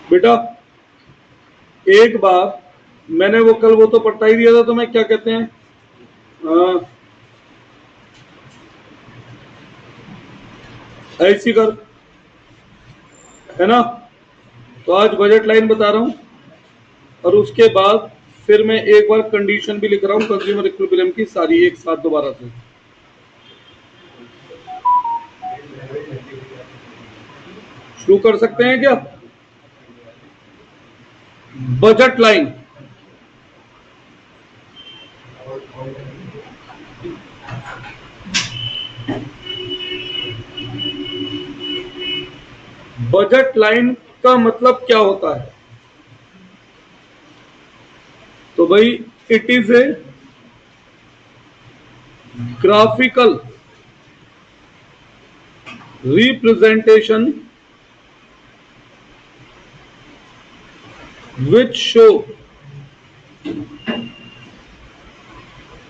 बेटा एक बार मैंने वो कल वो तो पढ़ता ही दिया था, तो मैं क्या कहते हैं, ऐसी कर, है ना। तो आज बजट लाइन बता रहा हूं, और उसके बाद फिर मैं एक बार कंडीशन भी लिख रहा हूं कंज्यूमर इक्विलिब्रियम की सारी एक साथ दोबारा से। शुरू कर सकते हैं क्या? बजट लाइन, बजट लाइन का मतलब क्या होता है? तो भाई it is a graphical representation which show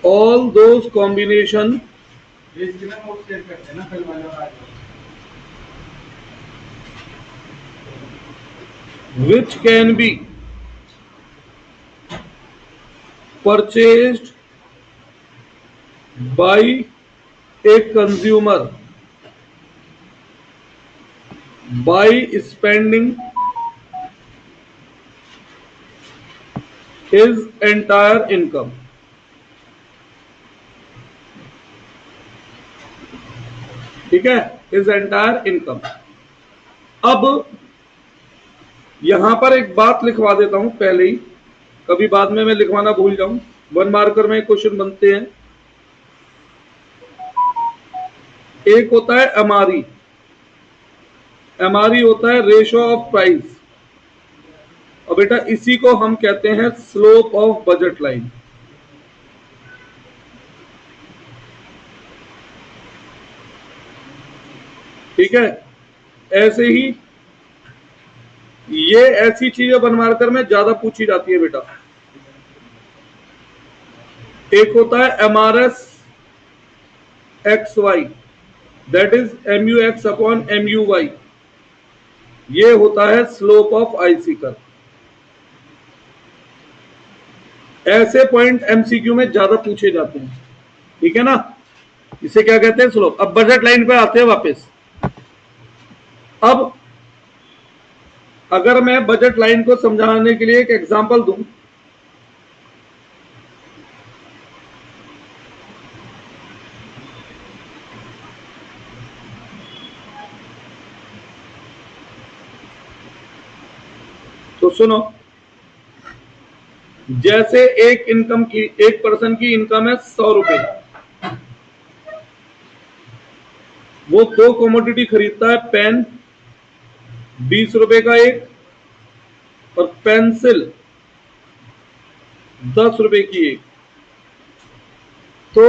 all those combination which can be purchased by a consumer by spending his entire income। ठीक है, his entire income। अब यहां पर एक बात लिखवा देता हूं पहले ही, कभी बाद में मैं लिखवाना भूल जाऊं। 1 मार्कर में क्वेश्चन बनते हैं। एक होता है एमआरई, एमआरई होता है रेशो ऑफ प्राइस, और बेटा इसी को हम कहते हैं स्लोप ऑफ बजट लाइन। ठीक है, ऐसे ही ये ऐसी चीजें बनवाकर में ज्यादा पूछी जाती है बेटा। एक होता है MRS X Y, that is MU X upon MU Y, ये होता है स्लोप ऑफ आईसी कर्व। ऐसे पॉइंट एमसीक्यू में ज्यादा पूछे जाते हैं, ठीक है ना। इसे क्या कहते हैं, स्लोप। अब बजट लाइन पे आते हैं वापस। अब अगर मैं बजट लाइन को समझाने के लिए एक एग्जांपल दूं, तो सुनो, जैसे एक पर्सन की इनकम है 100 रुपए, वो 2 कमोडिटी खरीदता है, पेन 20 रुपए का एक, और पेंसिल 10 रुपए की एक। तो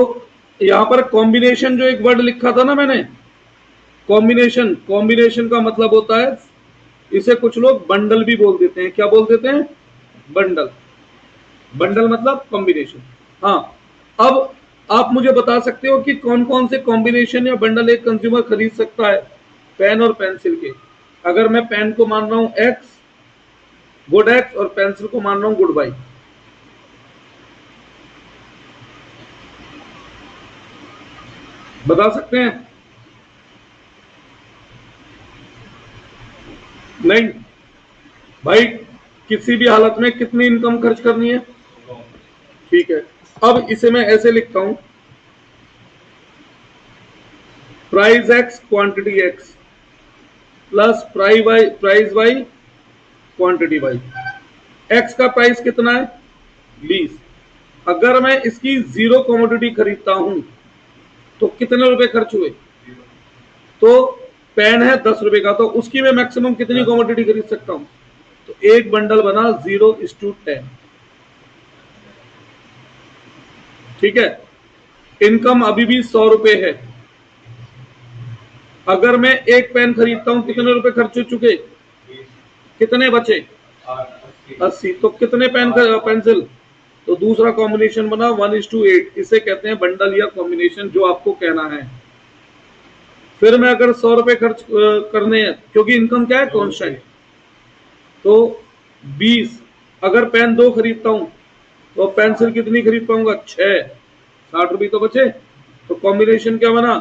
यहां पर कॉम्बिनेशन, जो एक वर्ड लिखा था ना मैंने, कॉम्बिनेशन, कॉम्बिनेशन का मतलब होता है, इसे कुछ लोग बंडल भी बोल देते हैं। क्या बोल देते हैं? बंडल। बंडल मतलब कॉम्बिनेशन। हाँ, अब आप मुझे बता सकते हो कि कौन कौन से कॉम्बिनेशन या बंडल एक कंज्यूमर खरीद सकता है पेन और पेंसिल के। अगर मैं पेन को मान रहा हूं एक्स, गुड एक्स, और पेंसिल को मान रहा हूं गुड बाई, बता सकते हैं? नहीं भाई, किसी भी हालत में कितनी इनकम खर्च करनी है? ठीक है, अब इसे मैं ऐसे लिखता हूं, price X quantity X plus price Y quantity Y. X का प्राइस कितना है? 20। अगर मैं इसकी 0 कमोडिटी खरीदता हूं तो कितने रुपए खर्च हुए? तो पेन है 10 रुपए का, तो उसकी मैं मैक्सिमम कितनी कमोडिटी खरीद सकता हूं? तो एक बंडल बना 0:10। ठीक है, इनकम अभी भी 100 रुपए है। अगर मैं एक पेन खरीदता हूं, कितने रुपए खर्च हो चुके? कितने बचे? 80। तो कितने पेंसिल? तो दूसरा कॉम्बिनेशन बना 1:8। इसे कहते हैं बंडल या कॉम्बिनेशन, जो आपको कहना है। फिर मैं अगर 100 रुपए खर्च करने हैं, क्योंकि इनकम क्या है? कॉन्स्टेंट। तो 20, अगर पेन 2 खरीदता हूं तो पेंसिल कितनी खरीद पाऊंगा? 6, 60 रुपये तो बचे। तो कॉम्बिनेशन क्या बना?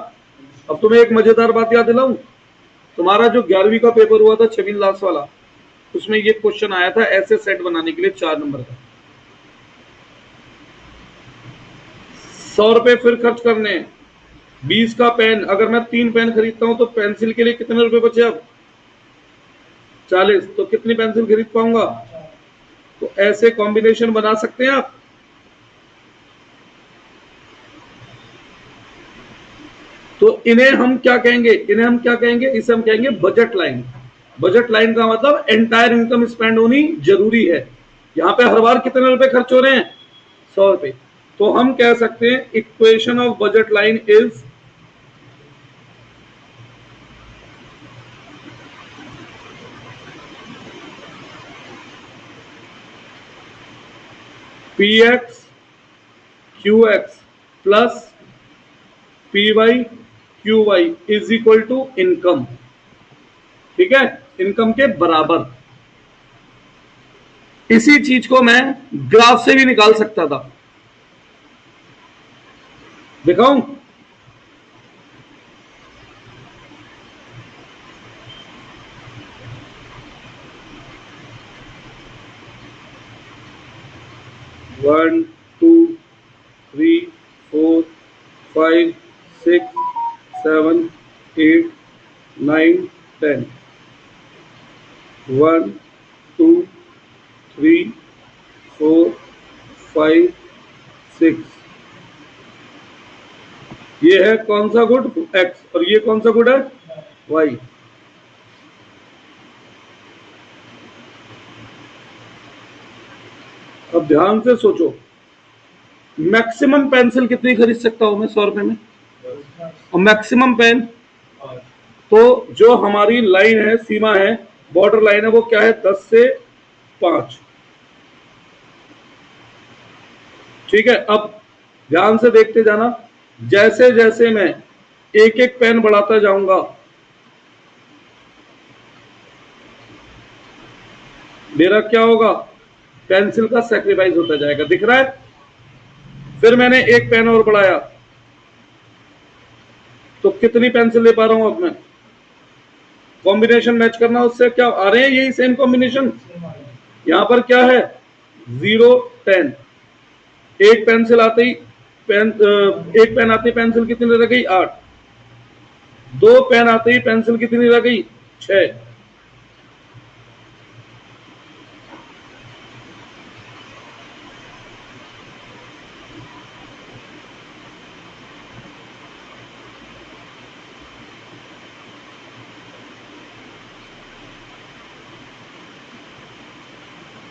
अब तुम्हें एक मजेदार बात याद दिलाऊं, तुम्हारा जो 11वीं का पेपर हुआ था छबीन लास्ट वाला, उसमें ये क्वेश्चन आया था ऐसे सेट बनाने के लिए 4 नंबर का। 100 रुपए फिर खर्च करने, 20 का पेन, अगर मैं 3 पेन खरीदता हूं तो पेंसिल के लिए कितने रुपए बचे? अब 40, तो कितनी पेंसिल खरीद पाऊंगा? तो ऐसे कॉम्बिनेशन बना सकते हैं आप। तो इन्हें हम क्या कहेंगे? इसे हम कहेंगे बजट लाइन। बजट लाइन का मतलब एंटायर इनकम स्पेंड होनी जरूरी है। यहां पे हर बार कितने रुपए खर्च हो रहे हैं? 100 रुपए। तो हम कह सकते हैं equation of budget line is P X Q X plus P Y Q Y is equal to income. ठीक है, इनकम के बराबर। इसी चीज को मैं ग्राफ से भी निकाल सकता था, दिखाऊं? One, two, three, four, five, six, seven, eight, nine, 10। 1, 2, 3, 4, 5, 6। ये है कौन सा गुड? एक्स। और ये कौन सा गुड है? वाई। अब ध्यान से सोचो, मैक्सिमम पेंसिल कितनी खरीद सकता हूं मैं 100 रुपए में? और मैक्सिमम पेन, तो जो हमारी लाइन है, सीमा है, बॉर्डर लाइन है, वो क्या है? 10 से 5। ठीक है, अब ध्यान से देखते जाना, जैसे जैसे मैं एक एक पेन बढ़ाता जाऊंगा, मेरा क्या होगा? पेंसिल का सेक्रीफाइस होता जाएगा, दिख रहा है? फिर मैंने एक पेन और बढ़ाया, तो कितनी पेंसिल ले पा रहा हूं अब मैं? कॉम्बिनेशन मैच करना, उससे क्या आ रहे हैं? यही सेम कॉम्बिनेशन। यहां पर क्या है? 0, 10। एक पेंसिल आते ही एक पेन आते ही पेंसिल कितनी रह गई? 8। दो पेन आते ही पेंसिल कितनी रह गई? 6।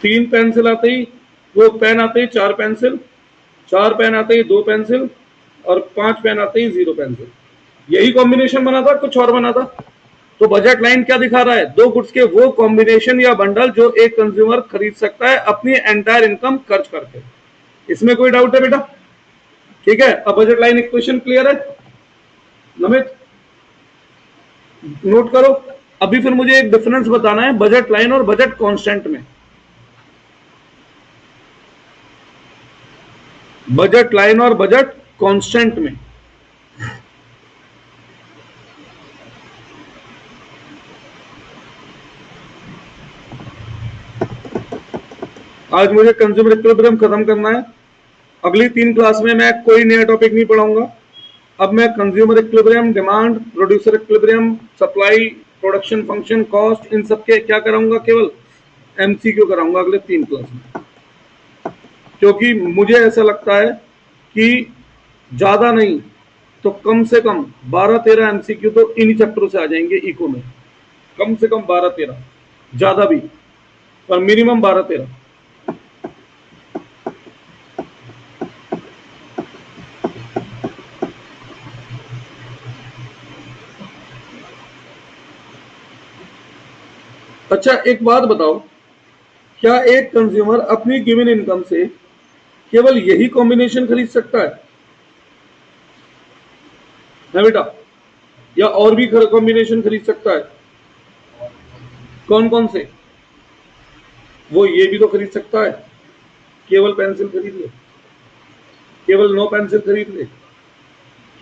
3 पेंसिल आते ही, वो पेन आते ही 4 पेंसिल, 4 पेन आते ही 2 पेंसिल, और 5 पेन आते ही 0 पेंसिल। यही कॉम्बिनेशन बना था, कुछ और बना था? तो बजट लाइन क्या दिखा रहा है? दो गुड्स के वो कॉम्बिनेशन या बंडल जो एक कंज्यूमर खरीद सकता है अपनी एंटायर इनकम खर्च करके। इसमें कोई डाउट है बेटा? ठीक है, अब बजट लाइन इक्वेशन क्लियर है? नमित, नोट करो। अभी फिर मुझे एक डिफरेंस बताना है बजट लाइन और बजट कांस्टेंट में। बजट लाइन और बजट कांस्टेंट में आज मुझे कंज्यूमर इक्विलिब्रियम खत्म करना है। अगली 3 क्लास में मैं कोई नया टॉपिक नहीं पढ़ाऊंगा। अब मैं consumer equilibrium, demand, producer equilibrium, supply, production function, cost, इन सब के क्या कराऊंगा? केवल एमसीक्यू कराऊंगा अगले 3 क्लास में। क्योंकि मुझे ऐसा लगता है कि ज्यादा नहीं तो कम से कम 12-13 एमसीक्यू तो इन्हीं चैप्टरों से आ जाएंगे इको में। कम से कम 12-13, ज्यादा भी, पर मिनिमम 12-13। अच्छा, एक बात बताओ, क्या एक कंज्यूमर अपनी गिवन इनकम से केवल यही कॉम्बिनेशन खरीद सकता है बेटा, या और भी कॉम्बिनेशन खरीद सकता है? कौन कौन से? वो ये भी तो खरीद सकता है, केवल पेंसिल खरीद ले, केवल 9 पेंसिल खरीद ले,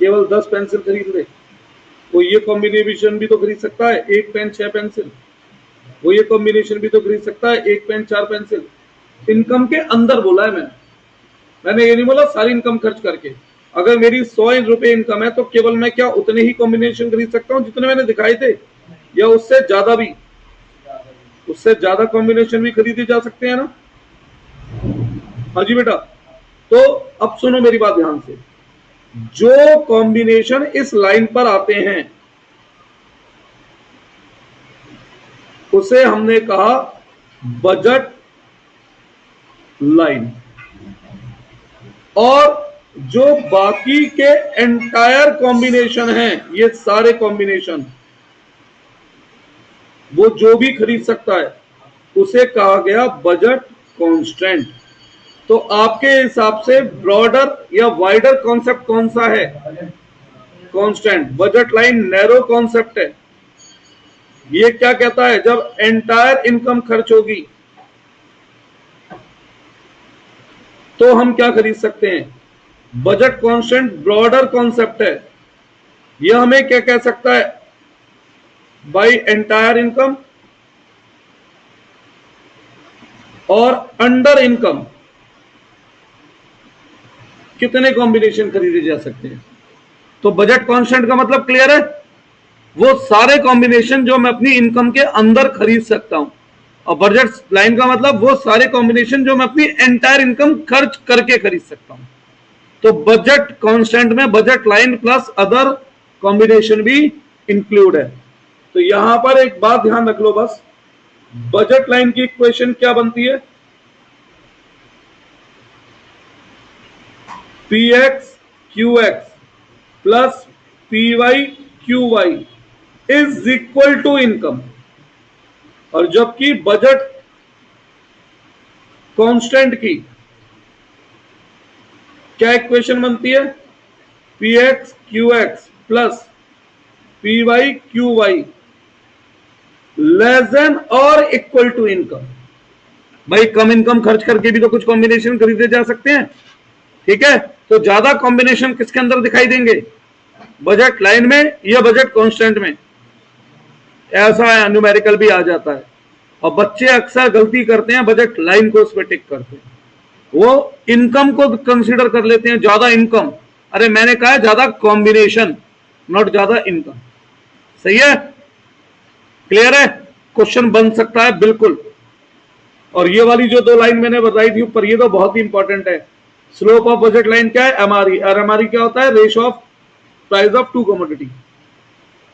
केवल 10 पेंसिल खरीद ले। वो ये कॉम्बिनेशन भी तो खरीद सकता है, एक पेन 6 पेंसिल। वो ये कॉम्बिनेशन भी तो खरीद सकता है, एक पेन 4 पेंसिल। इनकम के अंदर बोला है मैंने ये नहीं बोला सारी इनकम खर्च करके। अगर मेरी 100 रुपए इनकम है तो केवल मैं क्या उतने ही कॉम्बिनेशन खरीद सकता हूँ जितने मैंने दिखाए थे, या उससे ज्यादा भी? उससे ज्यादा कॉम्बिनेशन भी खरीदे जा सकते हैं ना। हाँ जी बेटा। तो अब सुनो मेरी बात ध्यान से, जो कॉम्बिनेशन इस लाइन पर आते हैं उसे हमने कहा बजट लाइन, और जो बाकी के एंटायर कॉम्बिनेशन हैं, ये सारे कॉम्बिनेशन वो जो भी खरीद सकता है उसे कहा गया बजट कांस्टेंट। तो आपके हिसाब से ब्रॉडर या वाइडर कॉन्सेप्ट कौन सा है? Constant. Budget line narrow concept है। ये क्या कहता है, जब एंटायर इनकम खर्च होगी तो हम क्या खरीद सकते हैं? बजट कांस्टेंट ब्रॉडर कॉन्सेप्ट है। यह हमें क्या कह सकता है? बाय एंटायर इनकम और अंडर इनकम कितने कॉम्बिनेशन खरीदे जा सकते हैं। तो बजट कांस्टेंट का मतलब क्लियर है, वो सारे कॉम्बिनेशन जो मैं अपनी इनकम के अंदर खरीद सकता हूं। और बजट लाइन का मतलब वो सारे कॉम्बिनेशन जो मैं अपनी एंटायर इनकम खर्च करके खरीद सकता हूं। तो बजट कांस्टेंट में budget line plus other combination भी इंक्लूड है। तो यहां पर एक बात ध्यान रख लो बस, बजट लाइन की इक्वेशन क्या बनती है? P X Q X plus P Y Q Y is equal to income. और जबकि बजट कांस्टेंट की क्या इक्वेशन बनती है? P X Q X plus P Y Q Y less than और इक्वल टू इनकम। भाई कम इनकम खर्च करके भी तो कुछ कॉम्बिनेशन खरीदे जा सकते हैं, ठीक है। तो ज्यादा कॉम्बिनेशन किसके अंदर दिखाई देंगे? बजट लाइन में या बजट कांस्टेंट में? ऐसा न्यूमेरिकल भी आ जाता है, और बच्चे अक्सर गलती करते हैं, बजट लाइन को उस पर टिक करते हैं, वो इनकम को कंसीडर कर लेते हैं, ज्यादा इनकम। अरे मैंने कहा है ज्यादा कॉम्बिनेशन, नॉट ज्यादा इनकम। सही है, क्लियर है? क्वेश्चन बन सकता है बिल्कुल। और ये वाली जो 2 लाइन मैंने बताई थी ऊपर, ये तो बहुत ही इंपॉर्टेंट है। स्लोप ऑफ बजट लाइन क्या है? एमआरई। और एमआरई क्या होता है? Ratio of price of two commodity.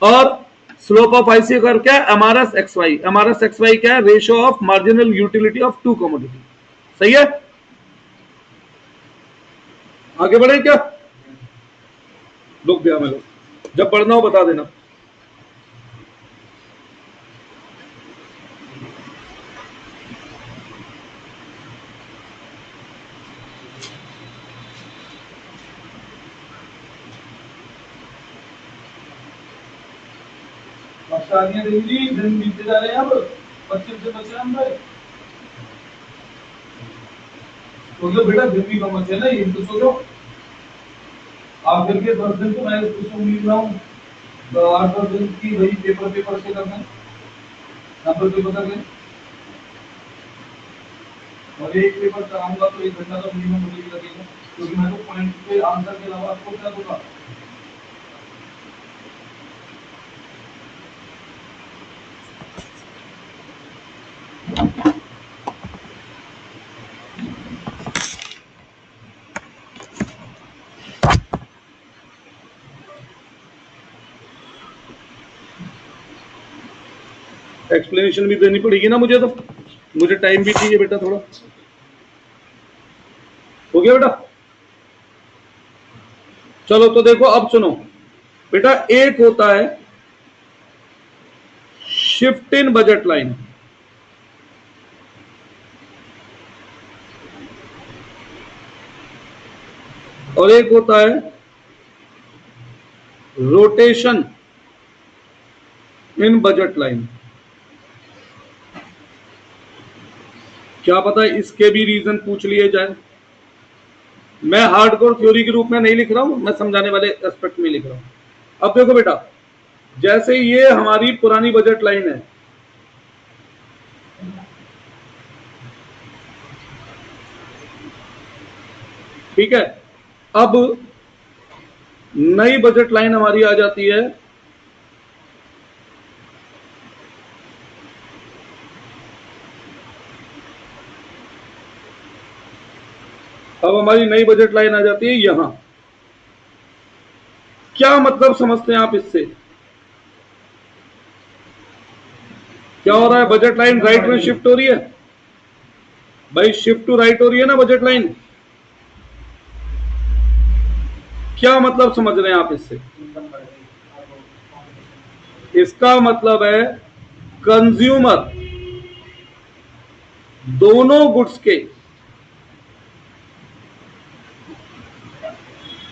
और स्लोप ऑफ आईसी कर्व क्या है? MRS X Y. MRS X Y क्या है? Ratio of marginal utility of two commodity. सही है, आगे बढ़े क्या? रुक गया मैं, जब पढ़ना हो बता देना। दिन बीतते जा रहे हैं, अब 25 से बचे हम भाई। तो बेटा दिन भी कम बचे ना, ये तो सोचो आप घर के 10 दिन तो मैं उसको उम्मीद रहा हूँ, तो 8-10 दिन की वही पेपर से करना है, नंबर पे बता दें। और एक पेपर कराऊंगा तो 1 घंटा तो मिनिमम मुझे लगेगा, क्योंकि मैं तो पॉइंट पे आंसर के अलावा आपको क्या दूंगा। एक्सप्लेनेशन भी देनी पड़ेगी ना मुझे, तो मुझे टाइम भी चाहिए बेटा थोड़ा। हो गया बेटा? चलो तो देखो अब सुनो बेटा, एक होता है शिफ्ट इन बजट लाइन, और एक होता है रोटेशन इन बजट लाइन। क्या पता इसके भी रीजन पूछ लिए जाए। मैं हार्डकोर थ्योरी के रूप में नहीं लिख रहा हूं, मैं समझाने वाले एस्पेक्ट में लिख रहा हूं। अब देखो बेटा, जैसे ये हमारी पुरानी बजट लाइन है, ठीक है। अब नई बजट लाइन हमारी आ जाती है, अब हमारी नई बजट लाइन आ जाती है यहां। क्या मतलब समझते हैं आप इससे? क्या हो रहा है? बजट लाइन राइट में शिफ्ट हो रही है भाई, शिफ्ट टू राइट हो रही है ना बजट लाइन। क्या मतलब समझ रहे हैं आप इससे? इसका मतलब है कंज्यूमर दोनों गुड्स के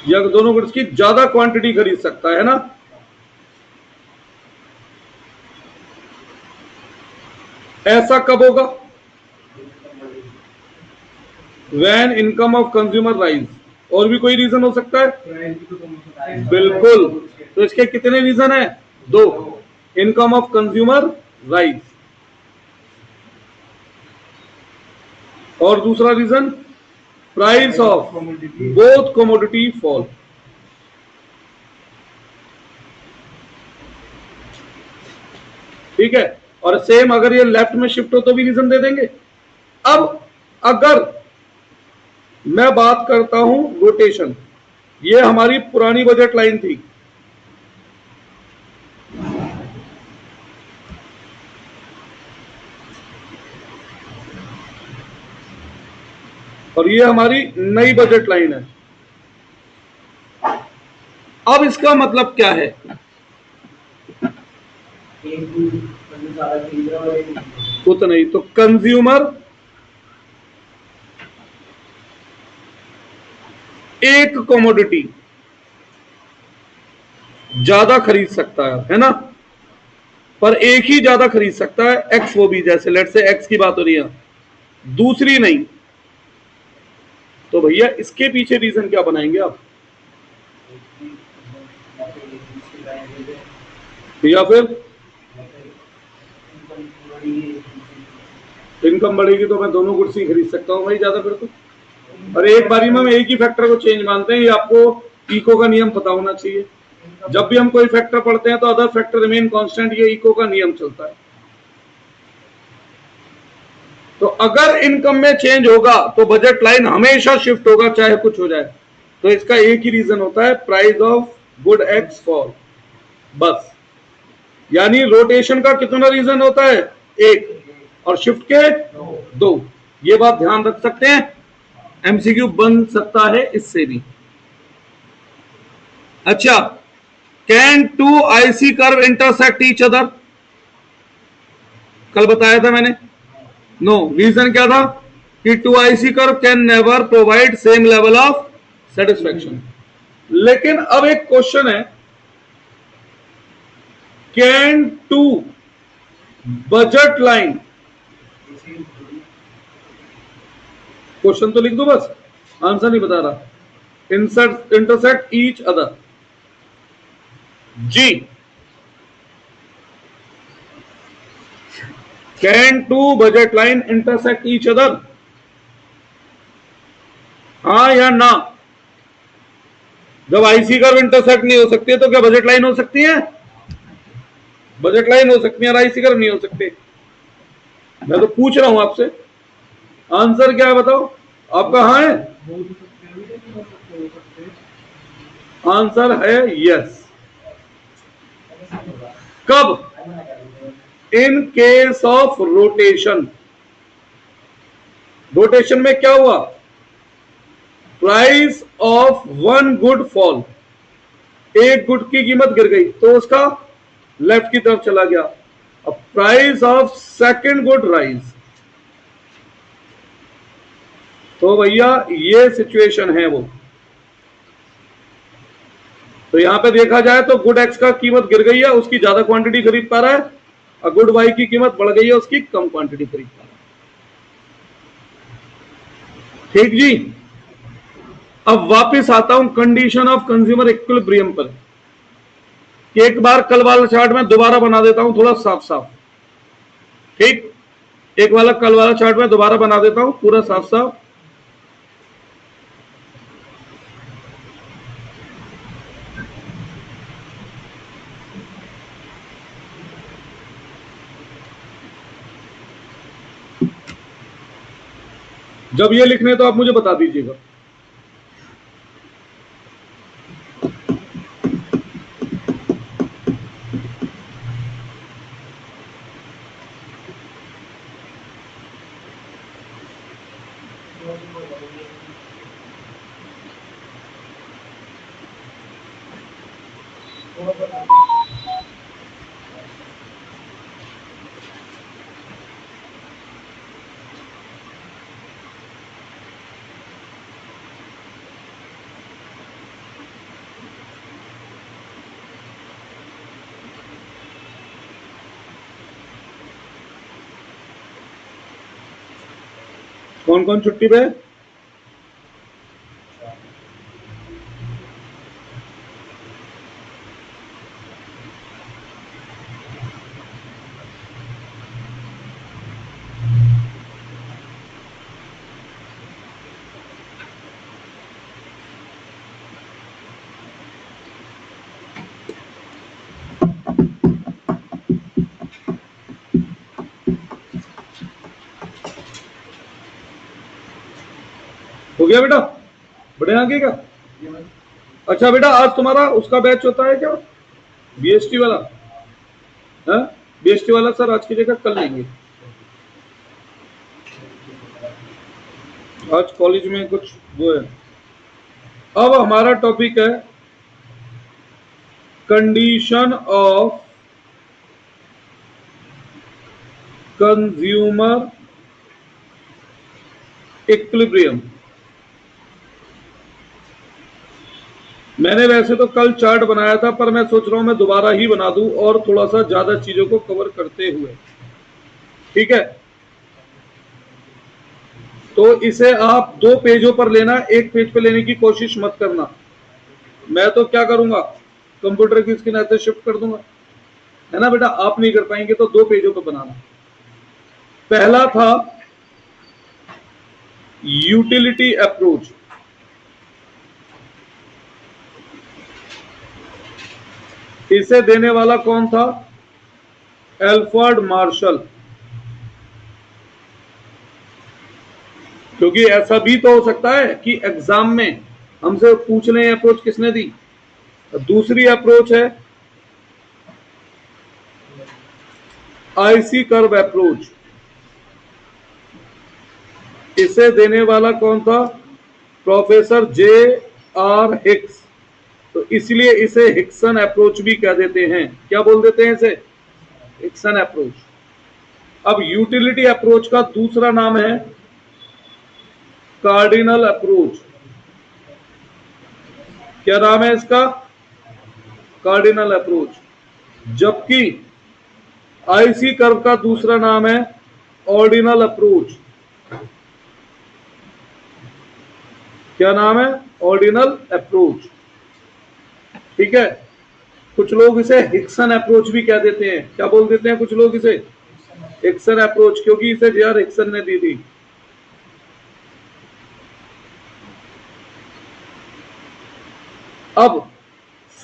या दोनों गुड्स की ज्यादा क्वांटिटी खरीद सकता है ना। ऐसा कब होगा? When income of consumer rise. और भी कोई रीजन हो सकता है? बिल्कुल। तो इसके कितने रीजन है? दो। इनकम ऑफ कंज्यूमर राइज, और दूसरा reason price of both commodity fall. ठीक है। और सेम अगर ये लेफ्ट में शिफ्ट हो तो भी रीजन दे देंगे। अब अगर मैं बात करता हूं रोटेशन, ये हमारी पुरानी बजट लाइन थी, और ये हमारी नई बजट लाइन है। अब इसका मतलब क्या है? उतना ही तो कंज्यूमर एक कमोडिटी ज्यादा खरीद सकता है ना, पर एक ही ज्यादा खरीद सकता है, एक्स वो भी, जैसे लेट से एक्स की बात हो रही है, दूसरी नहीं। तो भैया इसके पीछे रीजन क्या बनाएंगे आप? या फिर इनकम बढ़ेगी तो मैं दोनों गुड्स ही खरीद सकता हूं भाई ज्यादा फिर तो। और एक बारी में हम एक ही फैक्टर को चेंज मानते हैं, ये आपको इको का नियम पता होना चाहिए। जब भी हम कोई फैक्टर पढ़ते हैं तो अदर फैक्टर रिमेन कांस्टेंट, ये इको का नियम चलता है। तो अगर इनकम में चेंज होगा तो बजट लाइन हमेशा शिफ्ट होगा, चाहे कुछ हो जाए। तो इसका एक ही रीजन होता है, price of good x fall, बस। यानी रोटेशन का कितना रीजन होता है? एक, और शिफ्ट के दो। ये बात ध्यान रख सकते हैं, एमसीक्यू बन सकता है इससे भी। अच्छा, can two IC curve intersect each other? कल बताया था मैंने। नो, रीजन क्या था कि two IC curve can never provide same level of satisfaction. लेकिन अब एक क्वेश्चन है, can two budget line, question तो लिख दो बस, आंसर नहीं बता रहा। इंटरसेक्ट ईच अदर, जी। Can two budget line intersect each other, हाँ या ना? जब आईसी कर्व इंटरसेक्ट नहीं हो सकती है तो क्या बजट लाइन हो सकती है? बजट लाइन हो सकती है और आईसी कर्व नहीं हो सकते। मैं तो पूछ रहा हूं आपसे, आंसर क्या है बताओ? आप कहां है? आंसर है यस। कब? इन केस ऑफ रोटेशन। रोटेशन में क्या हुआ? Price of one good fall, एक गुड की कीमत गिर गई तो उसका लेफ्ट की तरफ चला गया। अब price of second good rise, तो भैया ये सिचुएशन है वो। तो यहां पे देखा जाए तो गुड एक्स का कीमत गिर गई है, उसकी ज्यादा क्वांटिटी खरीद पा रहा है, और गुड वाई की कीमत बढ़ गई है, उसकी कम क्वांटिटी खरीद पा रहा है। ठीक जी। अब वापस आता हूं कंडीशन ऑफ कंज्यूमर इक्विलिब्रियम पर। एक बार कल वाला चार्ट मैं दोबारा बना देता हूं थोड़ा साफ साफ। ठीक, एक वाला कल वाला चार्ट मैं दोबारा बना देता हूं पूरा साफ साफ। जब ये लिखने तो आप मुझे बता दीजिएगा। कौन कौन छुट्टी पे है? हो गया बेटा, बड़े आगे का। अच्छा बेटा, आज तुम्हारा उसका बैच होता है क्या, बीएसटी वाला? है बीएसटी वाला सर आज की जगह कल लेंगे। आज कॉलेज में कुछ वो है। अब हमारा टॉपिक है कंडीशन ऑफ कंज्यूमर इक्विलिब्रियम। मैंने वैसे तो कल चार्ट बनाया था, पर मैं सोच रहा हूं मैं दोबारा ही बना दूं और थोड़ा सा ज्यादा चीजों को कवर करते हुए। ठीक है, तो इसे आप 2 पेजों पर लेना, 1 पेज पे लेने की कोशिश मत करना। मैं तो क्या करूंगा, कंप्यूटर की स्क्रीन ऐसे शिफ्ट कर दूंगा, है ना बेटा। आप नहीं कर पाएंगे तो 2 पेजों पर बनाना। पहला था यूटिलिटी अप्रोच। इसे देने वाला कौन था, एल्फ्रेड मार्शल। क्योंकि ऐसा भी तो हो सकता है कि एग्जाम में हमसे पूछ लें अप्रोच किसने दी। दूसरी अप्रोच है आईसी कर्व अप्रोच। इसे देने वाला कौन था, प्रोफेसर जे आर हिक्स। तो इसलिए इसे हिक्सन अप्रोच भी कह देते हैं। क्या बोल देते हैं इसे, हिक्सन अप्रोच। अब यूटिलिटी अप्रोच का दूसरा नाम है कार्डिनल अप्रोच। क्या नाम है इसका, कार्डिनल अप्रोच। जबकि आईसी कर्व का दूसरा नाम है ऑर्डिनल अप्रोच। क्या नाम है, ऑर्डिनल अप्रोच। ठीक है, कुछ लोग इसे हिक्सन अप्रोच भी कह देते हैं। क्या बोल देते हैं कुछ लोग इसे, हिक्सन अप्रोच, क्योंकि इसे जे आर हिक्सन ने दी थी। अब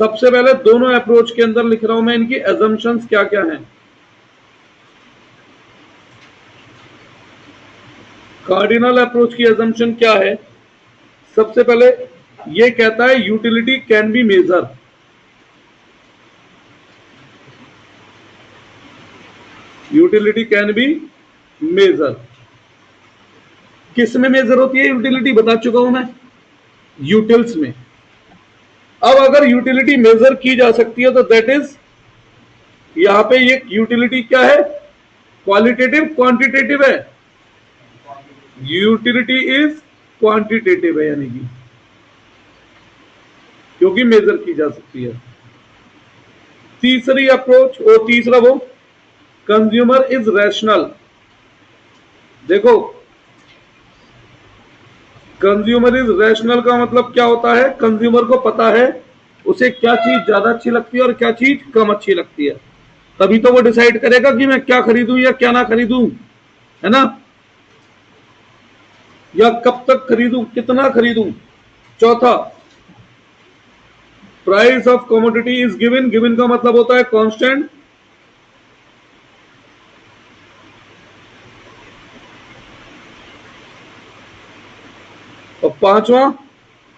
सबसे पहले दोनों अप्रोच के अंदर लिख रहा हूं मैं इनकी एजम्पशंस क्या क्या हैं। कार्डिनल अप्रोच की एजम्पशन क्या है, सबसे पहले ये कहता है utility can be measure. Utility can be measure. किस में मेजर होती है यूटिलिटी, बता चुका हूं मैं, यूटिल्स में। अब अगर यूटिलिटी मेजर की जा सकती है तो दैट इज, यहां पे ये यूटिलिटी क्या है, क्वालिटेटिव क्वांटिटेटिव है, यूटिलिटी इज क्वांटिटेटिव है, यानी कि क्योंकि मेजर की जा सकती है। तीसरी अप्रोच और तीसरा वो कंज्यूमर इज रैशनल। देखो कंज्यूमर इज रैशनल का मतलब क्या होता है? कंज्यूमर को पता है उसे क्या चीज ज्यादा अच्छी लगती है और क्या चीज कम अच्छी लगती है, तभी तो वो डिसाइड करेगा कि मैं क्या खरीदूं या क्या ना खरीदूं, है ना? या कब तक खरीदूं, कितना खरीदूं। चौथा, price of commodity is given. Given का मतलब होता है कांस्टेंट। और पांचवा,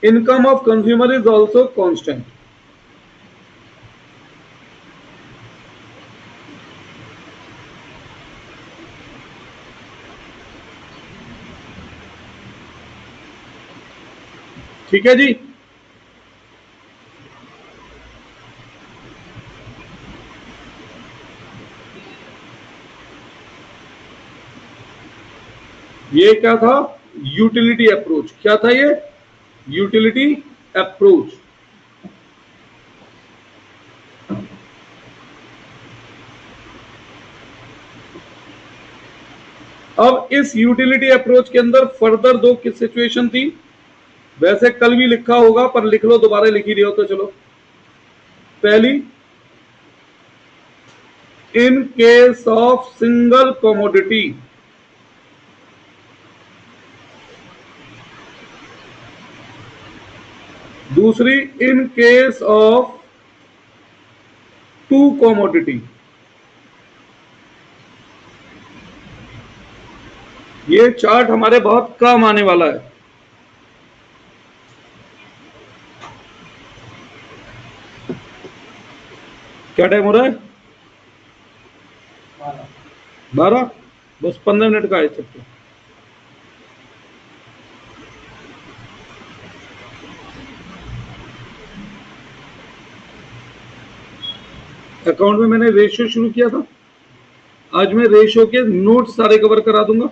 income of consumer is also constant. ठीक है जी। ये क्या था? Utility approach. क्या था ये? Utility approach. अब इस यूटिलिटी अप्रोच के अंदर फर्दर दो किस सिचुएशन थी? वैसे कल भी लिखा होगा पर लिख लो, दोबारा लिख ही रहे हो तो चलो। पहली, in case of single commodity. दूसरी, in case of two commodity. ये चार्ट हमारे बहुत काम आने वाला है। क्या टाइम हो रहा है? 12। बस 15 मिनट का है चैप्टर। अकाउंट में मैंने रेशियो शुरू किया था, आज मैं रेशियो के नोट सारे कवर करा दूंगा।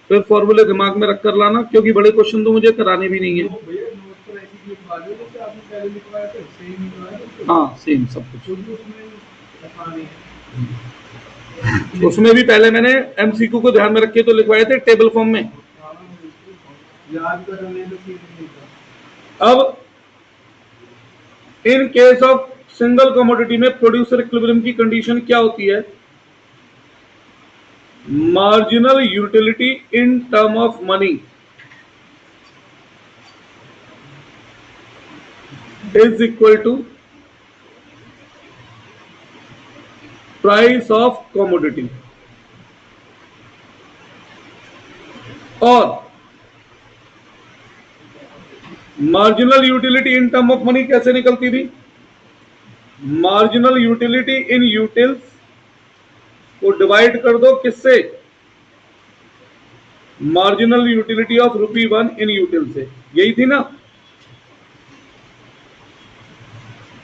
फिर फॉर्मूले दिमाग में रख कर लाना, क्योंकि बड़े क्वेश्चन तो मुझे कराने भी नहीं है। हाँ सेम सब कुछ। उसमें भी पहले मैंने एमसीक्यू को ध्यान में रख के तो लिखवाए थे टेबल फॉर्म में। अब in case of single commodity में प्रोड्यूसर इक्विलिब्रियम की कंडीशन क्या होती है? Marginal utility in term of money is equal to price of commodity. और marginal utility in term of money कैसे निकलती थी? मार्जिनल यूटिलिटी इन यूटिल्स को डिवाइड कर दो किससे? Marginal utility of ₹1 in util से। यही थी ना?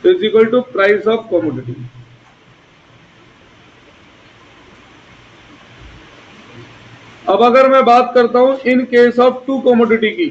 Is equal to price of commodity. अब अगर मैं बात करता हूं इन केस ऑफ टू कमोडिटी की,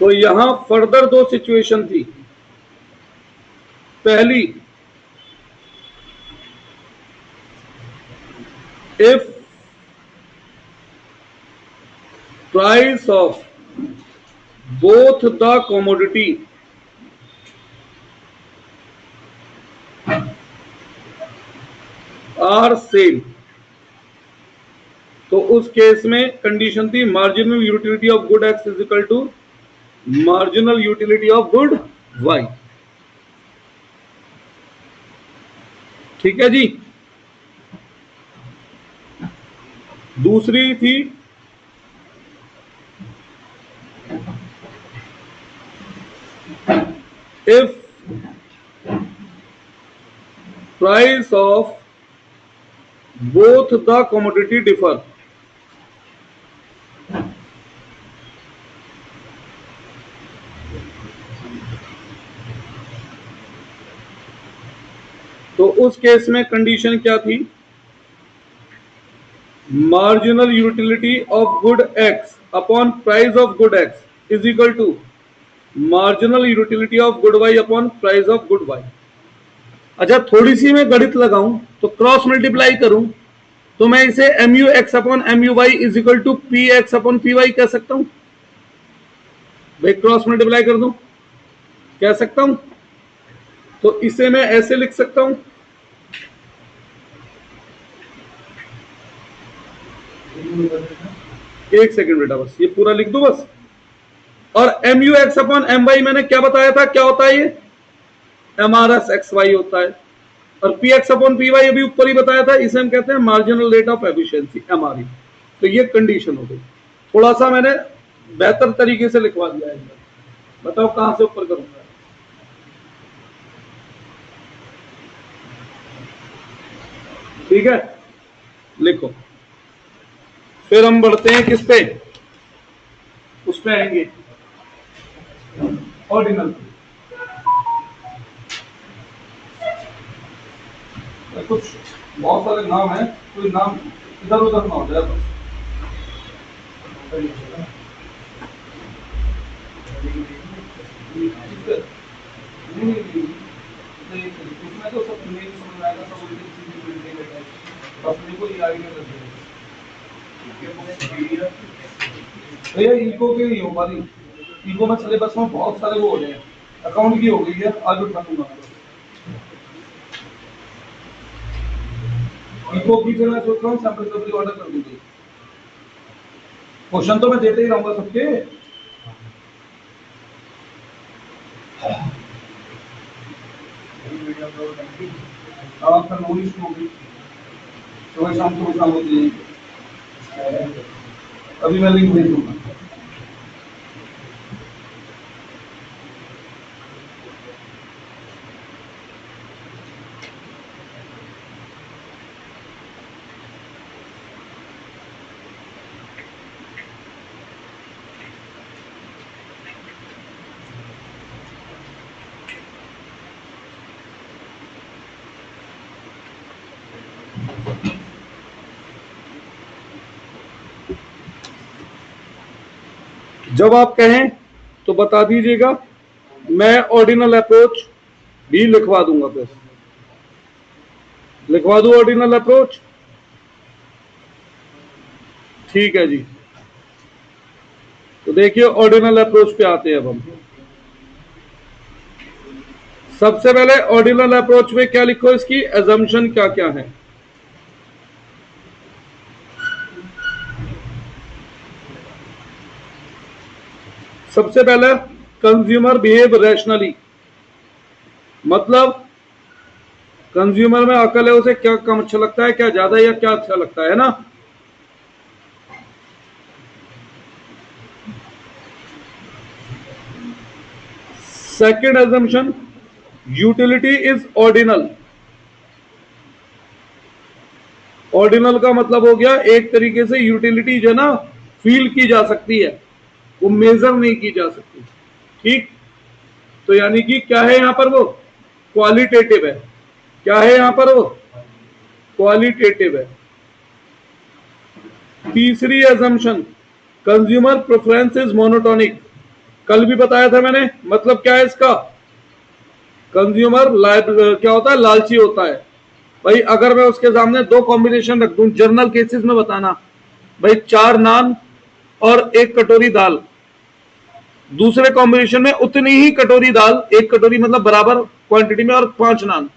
तो यहां फर्दर दो सिचुएशन थी। पहली, if price of both the commodity are same, तो उस केस में कंडीशन थी marginal utility of good X is equal to marginal utility of good Y. ठीक है जी। दूसरी थी, if price of both the commodity differ. तो उस केस में कंडीशन क्या थी? Marginal utility of good X upon price of good X is equal to marginal utility of good Y upon price of good Y. अच्छा, थोड़ी सी मैं गणित लगाऊं तो क्रॉस मल्टीप्लाई करूं तो मैं इसे M U X upon M U Y is equal to P X upon P Y कह सकता हूं। भाई क्रॉस मल्टीप्लाई कर दूं, कह सकता हूं। तो इसे मैं ऐसे लिख सकता हूं, एक सेकंड बेटा, बस ये पूरा लिख दो बस। और M U X upon M Y मैंने क्या बताया था, क्या होता है ये? M R S X Y होता है। और P X upon P Y अभी ऊपर ही बताया था, इसे हम कहते हैं marginal rate of efficiency, M R E. तो ये कंडीशन हो गई। थोड़ा सा मैंने बेहतर तरीके से लिखवा दिया है, बताओ कहां से ऊपर करूंगा? ठीक है, लिखो। फिर हम बढ़ते हैं किस पे? उस पे आएंगे ऑर्डिनल। कुछ बहुत सारे नाम है, कोई नाम इधर उधर ना हो जाए बस। उसमें तो सब नहीं समझ में आएगा, सब उल्टी सीधी बिल्डिंग है, बस मेरे को ये आइडिया लग गया। भैया इको की नहीं हो पा रही, इको में सिलेबस में बहुत सारे वो हो रहे हैं, अकाउंट की हो गई है, आज उठा दूंगा। इको की जो मैं सोच रहा हूँ सैंपल कभी ऑर्डर कर दूंगी। क्वेश्चन तो मैं देते ही रहूंगा सबके। हाँ सर, मूवी होगी तो शाम को शाम होती है। अभी मैं लिंक भेज दूंगा। जब आप कहें तो बता दीजिएगा, मैं ऑर्डिनल अप्रोच भी लिखवा दूंगा। फिर लिखवा दूं ऑर्डिनल अप्रोच? ठीक है जी। तो देखिए ऑर्डिनल अप्रोच पे आते हैं अब हम। सबसे पहले ऑर्डिनल अप्रोच में क्या लिखो, इसकी एजम्पशन क्या क्या है? सबसे पहले कंज्यूमर बिहेव रैशनली, मतलब कंज्यूमर में अकल है, उसे क्या कम अच्छा लगता है, क्या ज्यादा या क्या अच्छा लगता है ना। Second assumption, utility is ordinal. Ordinal का मतलब हो गया एक तरीके से यूटिलिटी जो है ना फील की जा सकती है, वो मेजर नहीं की जा सकती। ठीक, तो यानी कि क्या है यहां पर, वो क्वालिटेटिव है। क्या है यहां पर, वो क्वालिटेटिव है। तीसरी assumption, consumer preference is monotonic. कल भी बताया था मैंने, मतलब क्या है इसका? कंज्यूमर क्या होता है, लालची होता है। भाई अगर मैं उसके सामने दो कॉम्बिनेशन रख दूं, जनरल केसेस में बताना, भाई 4 नान और 1 कटोरी दाल, दूसरे कॉम्बिनेशन में उतनी ही कटोरी दाल, 1 कटोरी मतलब बराबर क्वांटिटी में, और 5 नान,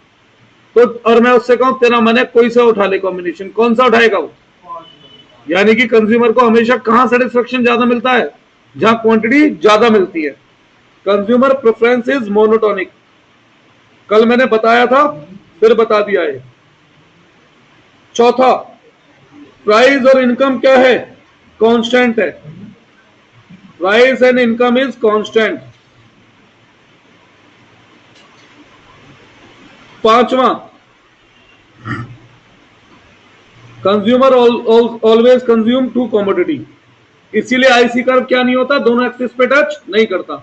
तो और मैं उससे कहूं तेरा मन है कोई सा उठा ले कॉम्बिनेशन, कौन सा उठाएगा वो? यानी कि कंज्यूमर को हमेशा कहां सेटिस्फेक्शन ज्यादा मिलता है? जहां क्वांटिटी ज्यादा मिलती है। कंज्यूमर प्रेफरेंस इज मोनोटोनिक, कल मैंने बताया था, फिर बता दिया है। चौथा, प्राइस और इनकम क्या है? कांस्टेंट है। Price and income is constant. पांचवा, consumer always consume two commodity, इसीलिए आईसी कर्व क्या नहीं होता, दोनों एक्सिस पे टच नहीं करता।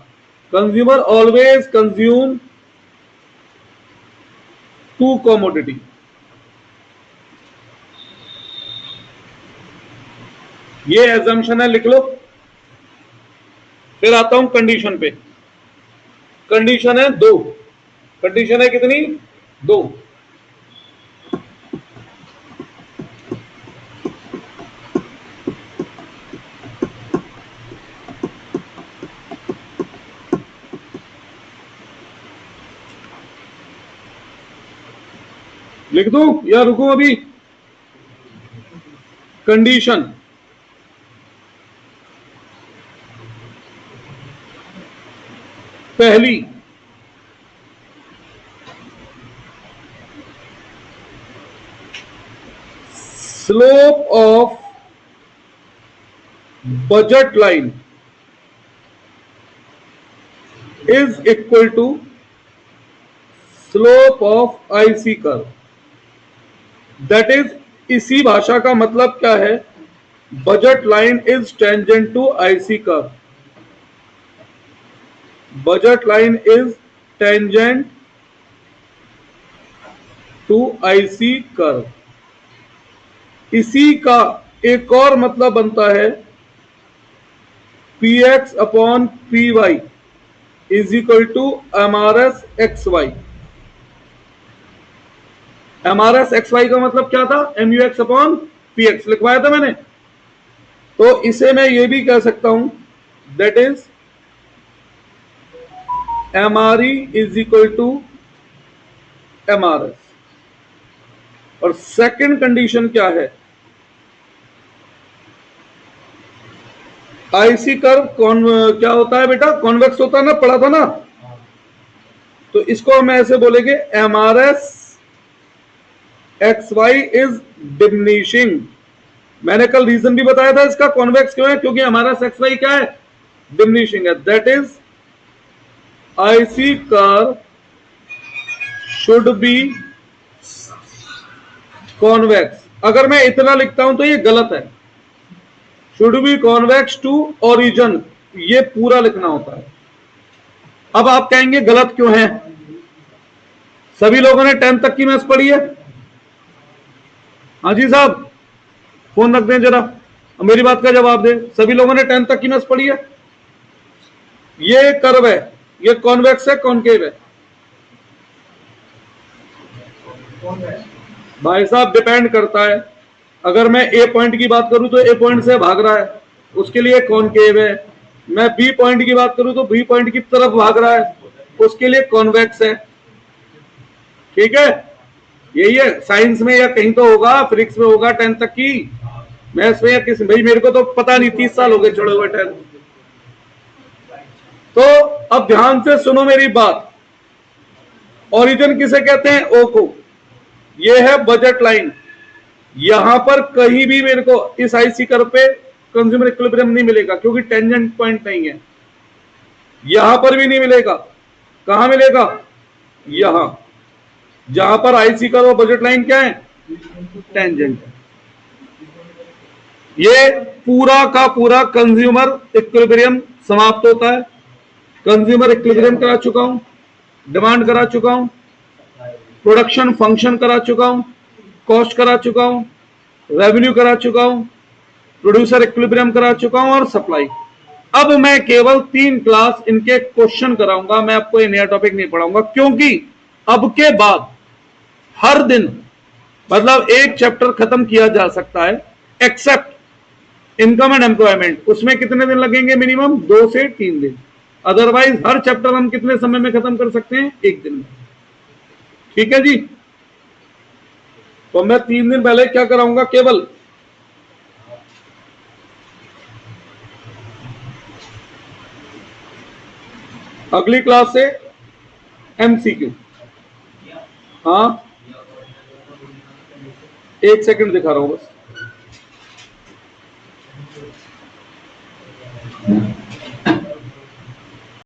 Consumer always consume two commodity. ये एजम्पशन है, लिख लो। फिर आता हूं कंडीशन पे। कंडीशन है दो। कंडीशन है कितनी? दो। लिख दूं या रुकूं अभी? कंडीशन पहली, slope of budget line is equal to slope of IC curve. That is, इसी भाषा का मतलब क्या है? Budget line is tangent to IC curve. Budget line is tangent to IC curve. इसी का एक और मतलब बनता है P X upon P Y is equal to M R S X Y. M R S X Y का मतलब क्या था? M U X upon P x लिखवाया था मैंने। तो इसे मैं ये भी कह सकता हूं, that is M R E is equal to M R S. और सेकंड कंडीशन क्या है? आईसी कर्व क्या होता है बेटा? कॉन्वेक्स होता है ना, पढ़ा था ना। तो इसको हम ऐसे बोलेंगे, M R S X Y is diminishing. मैंने कल रीजन भी बताया था इसका, कॉन्वेक्स क्यों है? क्योंकि हमारा एक्स वाई क्या है? डिमिनिशिंग है। That is IC curve should be convex. अगर मैं इतना लिखता हूं तो ये गलत है। Should be convex to origin, ये पूरा लिखना होता है। अब आप कहेंगे गलत क्यों है? सभी लोगों ने 10th तक की मैथ्स पढ़ी है? हाँ जी साहब, फोन रख दें जरा, मेरी बात का जवाब दे। सभी लोगों ने 10th तक की मैथ्स पढ़ी है? ये कर्व है, ये कॉन्वेक्स है कॉनकेव है? भाई साहब डिपेंड करता है। अगर मैं ए पॉइंट की बात करूं तो ए पॉइंट से भाग रहा है, उसके लिए कॉनकेव है। मैं बी पॉइंट की बात करूं तो बी पॉइंट की तरफ भाग रहा है, उसके लिए कॉन्वेक्स है। ठीक है, यही है। साइंस में या कहीं तो होगा, फिजिक्स में होगा 10th तक की, मैथ्स में या किस भाई मेरे को तो पता नहीं, 30 साल हो गए छोड़े हुए 10th। तो अब ध्यान से सुनो मेरी बात। ओरिजिन किसे कहते हैं? ओ को। ये है बजट लाइन। यहां पर कहीं भी मेरे को इस आईसी कर्व पे कंज्यूमर इक्विलिब्रियम नहीं मिलेगा, क्योंकि टेंजेंट पॉइंट नहीं है। यहां पर भी नहीं मिलेगा। कहां मिलेगा? यहां, जहां पर आईसी कर्व और बजट लाइन क्या है? टेंजेंट है। ये पूरा का पूरा कंज्यूमर इक्विलिब्रियम समाप्त होता है। कंज्यूमर इक्विलिब्रियम करा चुका हूं, डिमांड करा चुका हूं, प्रोडक्शन फंक्शन करा चुका हूं, कॉस्ट करा चुका हूं, रेवेन्यू करा चुका हूं, प्रोड्यूसर इक्विलिब्रियम करा चुका हूं और सप्लाई। अब मैं केवल 3 क्लास इनके क्वेश्चन कराऊंगा, मैं आपको ये नया टॉपिक नहीं पढ़ाऊंगा, क्योंकि अब के बाद हर दिन मतलब एक चैप्टर खत्म किया जा सकता है, एक्सेप्ट इनकम एंड एम्प्लॉयमेंट। उसमें कितने दिन लगेंगे? मिनिमम 2 से 3 दिन। अदरवाइज हर चैप्टर हम कितने समय में खत्म कर सकते हैं? 1 दिन में। ठीक है जी। तो मैं 3 दिन पहले क्या कराऊंगा? केवल अगली क्लास से एमसीक्यू। हाँ, 1 सेकंड दिखा रहा हूं बस।